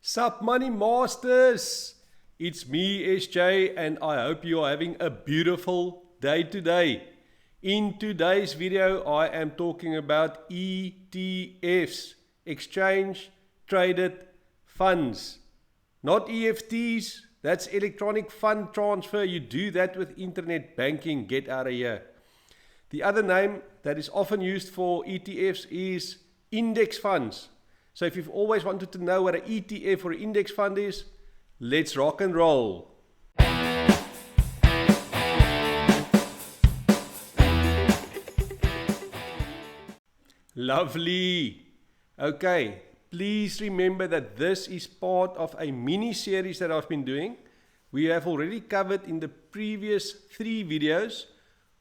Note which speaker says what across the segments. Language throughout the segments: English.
Speaker 1: Sup money masters, it's me SJ and I hope you are having a beautiful day today. In today's video I am talking about ETFs, exchange traded funds, not EFTs. That's electronic fund transfer. You do that with internet banking. Get out of here. The other name that is often used for ETFs is index funds. So if you've always wanted to know what an ETF or index fund is, let's rock and roll. Lovely. Okay, please remember that this is part of a mini series that I've been doing. We have already covered in the previous 3 videos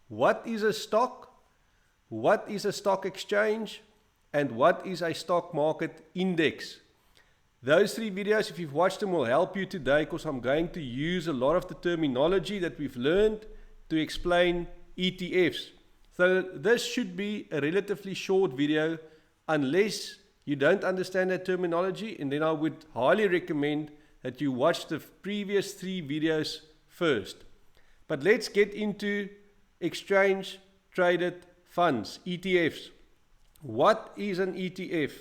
Speaker 1: what is a stock, what is a stock exchange, and what is a stock market index. Those 3 videos, if you've watched them, will help you today because I'm going to use a lot of the terminology that we've learned to explain ETFs. So this should be a relatively short video unless you don't understand that terminology, and then I would highly recommend that you watch the previous 3 videos first. But let's get into exchange traded funds, ETFs. What is an ETF?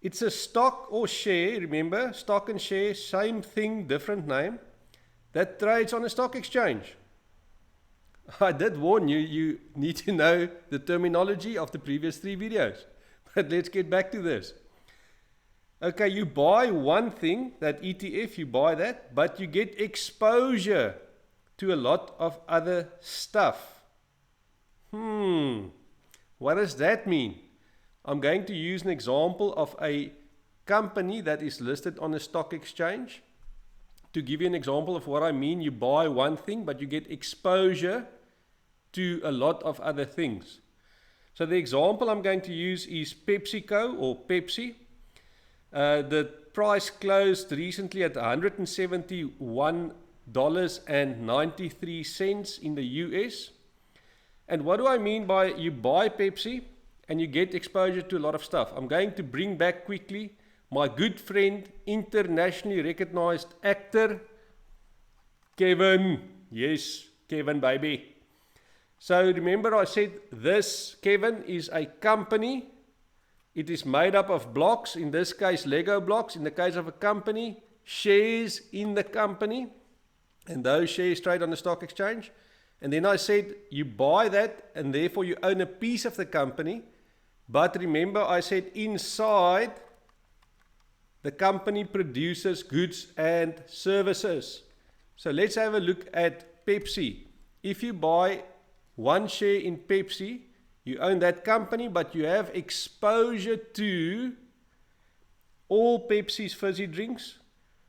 Speaker 1: It's a stock or share, remember, stock and share, same thing, different name, that trades on a stock exchange. I did warn you, you need to know the terminology of the previous 3 videos. But let's get back to this. Okay, you buy one thing, that ETF, you buy that, but you get exposure to a lot of other stuff. What does that mean? I'm going to use an example of a company that is listed on a stock exchange to give you an example of what I mean. You buy one thing, but you get exposure to a lot of other things. So the example I'm going to use is PepsiCo or Pepsi. The price closed recently at $171.93 in the US. And what do I mean by you buy Pepsi and you get exposure to a lot of stuff? I'm going to bring back quickly my good friend, internationally recognized actor, Kevin. Yes, Kevin, baby. So remember I said this, Kevin, is a company. It is made up of blocks, in this case Lego blocks. In the case of a company, shares in the company. And those shares trade on the stock exchange. And then I said you buy that and therefore you own a piece of the company. But remember I said inside the company produces goods and services. So let's have a look at Pepsi. If you buy one share in Pepsi, you own that company, but you have exposure to all Pepsi's fizzy drinks,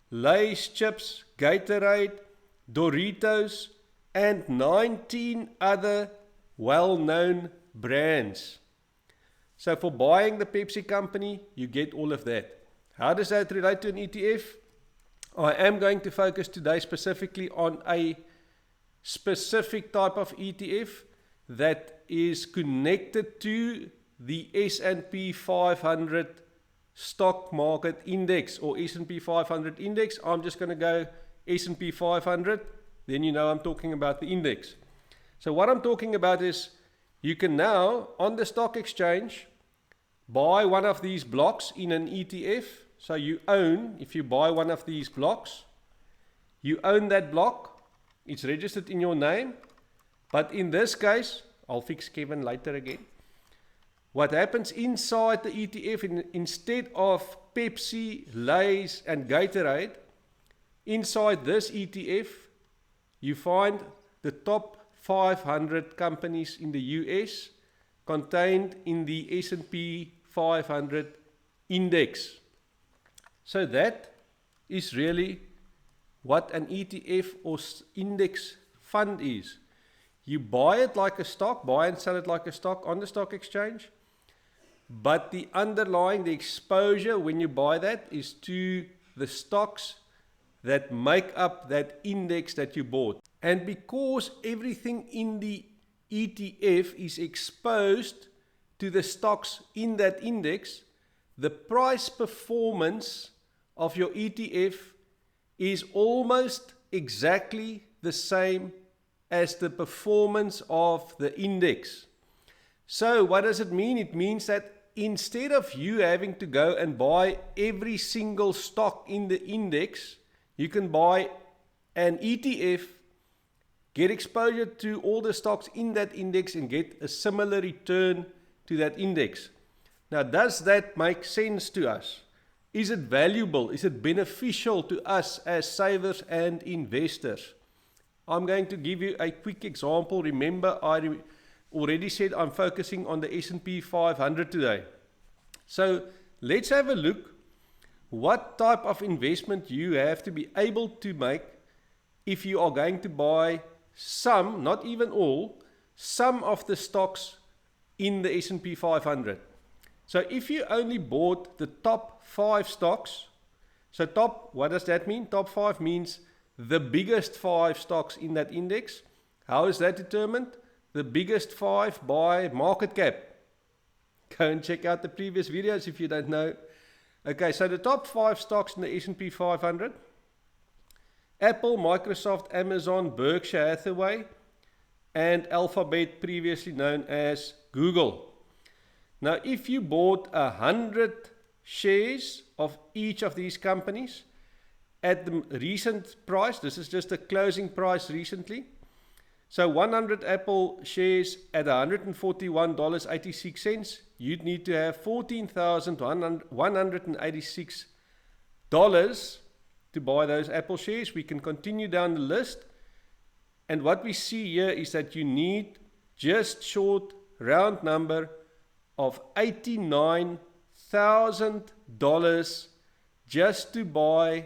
Speaker 1: Lay's chips, Gatorade, Doritos, and 19 other well-known brands. So for buying the Pepsi company, you get all of that. How does that relate to an ETF? I am going to focus today specifically on a specific type of ETF that is connected to the S&P 500 stock market index or S&P 500 index. I'm just going to go S&P 500. Then you know I'm talking about the index. So what I'm talking about is you can now on the stock exchange buy one of these blocks in an ETF. So you own, if you buy one of these blocks, you own that block. It's registered in your name. But in this case, I'll fix Kevin later again. What happens inside the ETF, instead of Pepsi, Lay's and Gatorade, inside this ETF, you find the top 500 companies in the US contained in the S&P 500 index. So that is really what an ETF or index fund is. You buy it like a stock, buy and sell it like a stock on the stock exchange, but the underlying, the exposure when you buy that is to the stocks that make up that index that you bought. And because everything in the ETF is exposed to the stocks in that index, the price performance of your ETF is almost exactly the same as the performance of the index. So what does it mean? It means that instead of you having to go and buy every single stock in the index, you can buy an ETF, get exposure to all the stocks in that index and get a similar return to that index. Now, does that make sense to us? Is it valuable? Is it beneficial to us as savers and investors? I'm going to give you a quick example. Remember, I already said I'm focusing on the S&P 500 today. So let's have a look what type of investment you have to be able to make if you are going to buy some, not even all, some of the stocks in the S&P 500. So if you only bought the top 5 stocks, so what does that mean? Top 5 means the biggest 5 stocks in that index. How is that determined? The biggest 5 by market cap. Go and check out the previous videos if you don't know. Okay, so the top 5 stocks in the S&P 500. Apple, Microsoft, Amazon, Berkshire Hathaway, and Alphabet, previously known as Google. Now, if you bought 100 shares of each of these companies at the recent price, this is just the closing price recently, so 100 Apple shares at $141.86, you'd need to have $14,186 to buy those Apple shares. We can continue down the list. And what we see here is that you need just short round number of $89,000 just to buy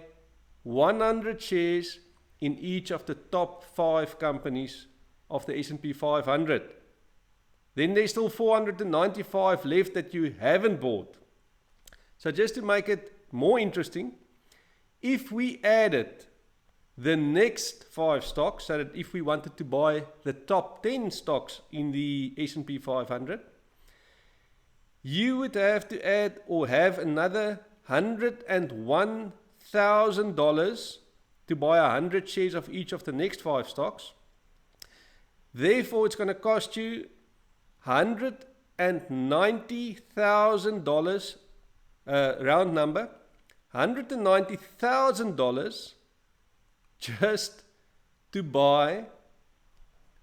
Speaker 1: 100 shares in each of the top 5 companies of the S&P 500. Then there's still 495 left that you haven't bought. So just to make it more interesting, if we added the next 5 stocks, so that if we wanted to buy the top 10 stocks in the S&P 500, you would have to add or have another $101,000 to buy 100 shares of each of the next 5 stocks. Therefore, it's going to cost you $190,000, round number, $190,000 just to buy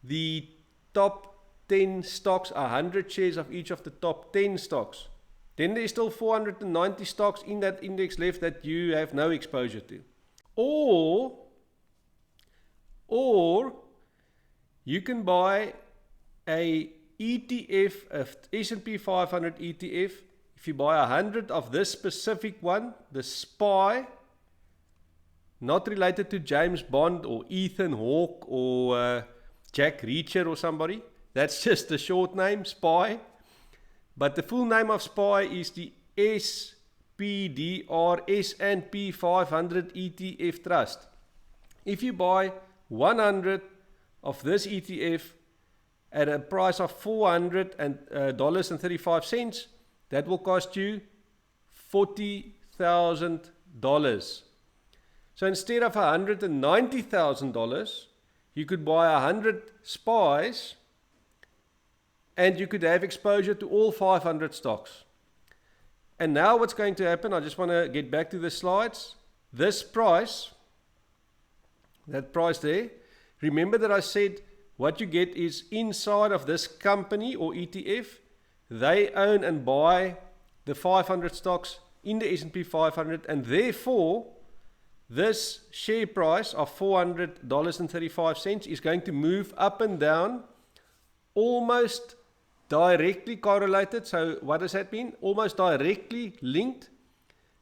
Speaker 1: the top 10 stocks, 100 shares of each of the top 10 stocks. Then there's still 490 stocks in that index left that you have no exposure to. Or you can buy a ETF, a S&P 500 ETF. If you buy 100 of this specific one, the SPY, not related to James Bond or Ethan Hawke or Jack Reacher or somebody. That's just the short name, SPY. But the full name of SPY is the SPDR, S&P 500 ETF Trust. If you buy 100 of this ETF at a price of $400.35, that will cost you $40,000. So instead of $190,000, you could buy 100 SPYs and you could have exposure to all 500 stocks. And now what's going to happen, I just want to get back to the slides. This price, that price there, remember that I said what you get is inside of this company or ETF, they own and buy the 500 stocks in the S&P 500, and therefore this share price of $400.35 is going to move up and down almost directly correlated. So what does that mean? Almost directly linked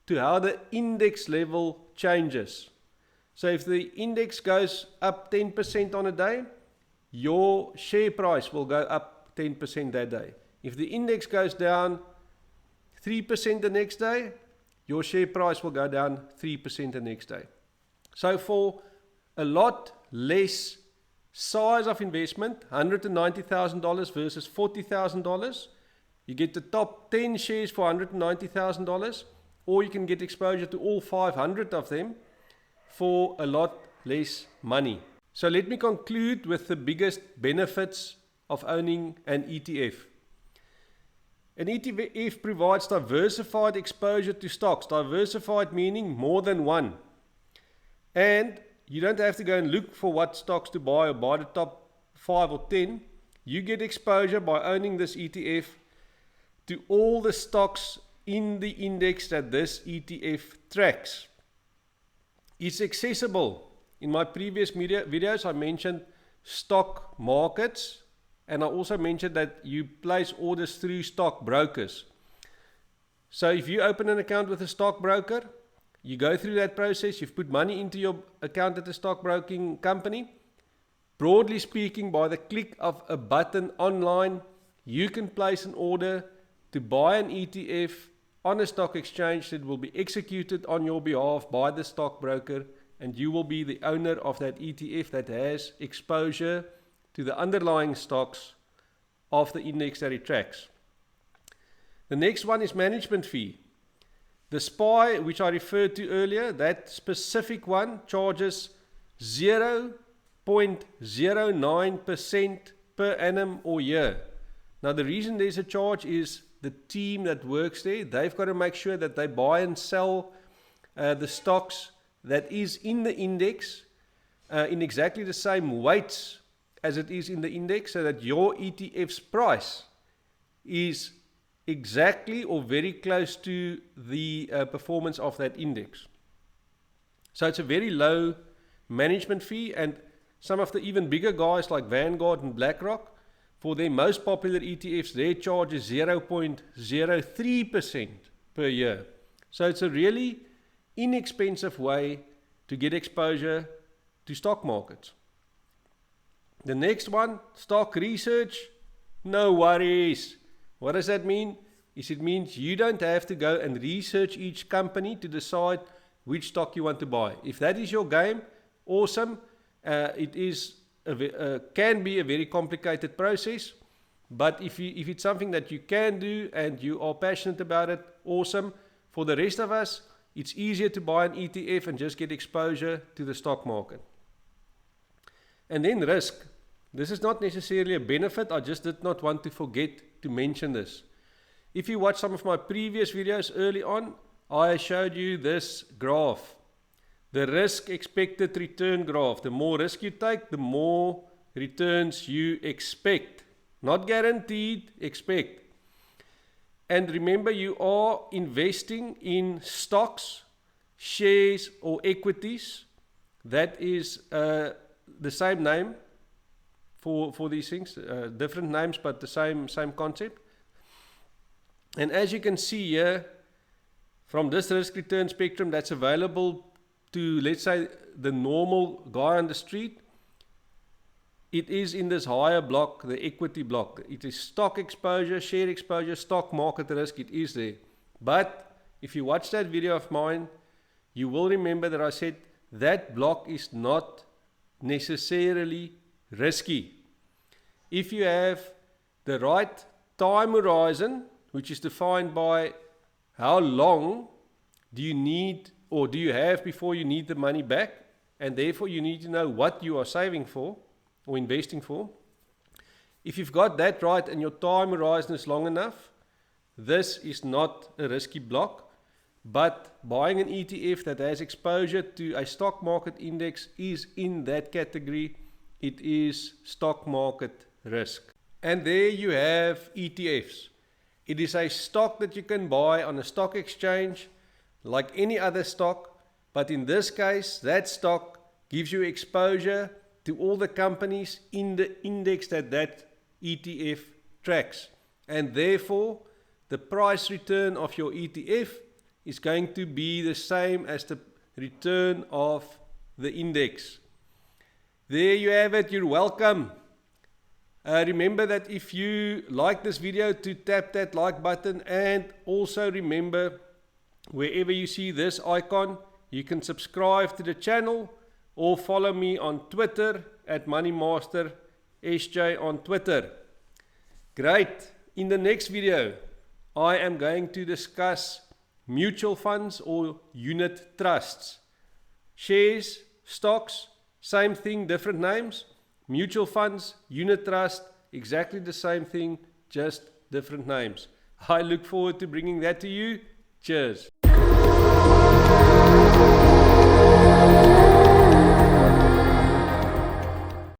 Speaker 1: to how the index level changes. So if the index goes up 10% on a day, your share price will go up 10% that day. If the index goes down 3% the next day, your share price will go down 3% the next day. So for a lot less size of investment, $190,000 versus $40,000, you get the top 10 shares for $190,000, or you can get exposure to all 500 of them for a lot less money. So let me conclude with the biggest benefits of owning an ETF. An ETF provides diversified exposure to stocks. Diversified meaning more than one. And you don't have to go and look for what stocks to buy or buy the top 5 or 10. You get exposure by owning this ETF to all the stocks in the index that this ETF tracks. It's accessible. In my previous videos, I mentioned stock markets, and I also mentioned that you place orders through stock brokers. So if you open an account with a stockbroker, you go through that process, you've put money into your account at a stockbroking company. Broadly speaking, by the click of a button online, you can place an order to buy an ETF on a stock exchange that will be executed on your behalf by the stockbroker, and you will be the owner of that ETF that has exposure to the underlying stocks of the index that it tracks. The next one is management fee. The SPY, which I referred to earlier, that specific one charges 0.09% per annum or year. Now the reason there's a charge is the team that works there, they've got to make sure that they buy and sell the stocks that is in the index in exactly the same weights as it is in the index, so that your ETF's price is exactly or very close to the performance of that index. So it's a very low management fee, and some of the even bigger guys like Vanguard and BlackRock, for their most popular ETFs, their charge is 0.03% per year. So it's a really inexpensive way to get exposure to stock markets. The next one, stock research, no worries. What does that mean? It means you don't have to go and research each company to decide which stock you want to buy. If that is your game, awesome. It is can be a very complicated process, but if it's something that you can do and you are passionate about it, awesome. For the rest of us, it's easier to buy an ETF and just get exposure to the stock market. And then risk. This is not necessarily a benefit. I just did not want to forget to mention this. If you watch some of my previous videos early on, I showed you this graph. The risk expected return graph. The more risk you take, the more returns you expect. Not guaranteed, expect. And remember, you are investing in stocks, shares, or equities. That is the same name for these things. Different names, but the same concept. And as you can see here, from this risk return spectrum that's available to, let's say, the normal guy on the street, it is in this higher block, the equity block. It is stock exposure, share exposure, stock market risk, it is there. But if you watch that video of mine, you will remember that I said that block is not necessarily risky. If you have the right time horizon, which is defined by how long do you need or do you have before you need the money back, and therefore you need to know what you are saving for or investing for. If you've got that right and your time horizon is long enough, this is not a risky block, but buying an ETF that has exposure to a stock market index is in that category. It is stock market risk. And there you have ETFs. It is a stock that you can buy on a stock exchange like any other stock, but in this case, that stock gives you exposure to all the companies in the index that ETF tracks. And therefore, the price return of your ETF is going to be the same as the return of the index. There you have it. You're welcome. Remember that if you like this video, to tap that like button, and also remember, wherever you see this icon, you can subscribe to the channel or follow me on Twitter at MoneyMasterSJ on Twitter. Great. In the next video, I am going to discuss mutual funds or unit trusts. Shares, stocks, same thing, different names. Mutual funds, unit trust, exactly the same thing, just different names. I look forward to bringing that to you. Cheers.